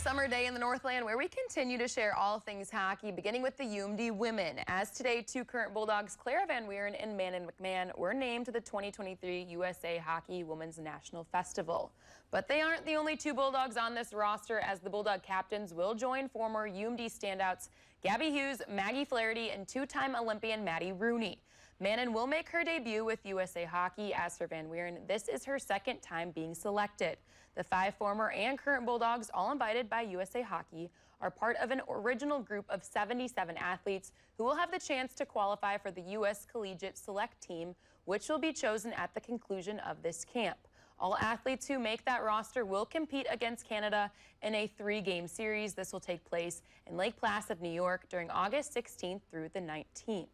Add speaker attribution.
Speaker 1: summer day in the Northland where we continue to share all things hockey, beginning with the UMD women. As today, two current Bulldogs, Clara Van Wieren and Manon McMahon, were named to the 2023 USA Hockey Women's National Festival. But they aren't the only two Bulldogs on this roster, as the Bulldog captains will join former UMD standouts Gabby Hughes, Maggie Flaherty, and two-time Olympian Maddie Rooney. Manon will make her debut with USA Hockey. As for Van Wieren, this is her second time being selected. The 5 former and current Bulldogs, all invited by USA Hockey, are part of an original group of 77 athletes who will have the chance to qualify for the U.S. Collegiate Select Team, which will be chosen at the conclusion of this camp. All athletes who make that roster will compete against Canada in a 3-game series. This will take place in Lake Placid, New York, during August 16th through the 19th.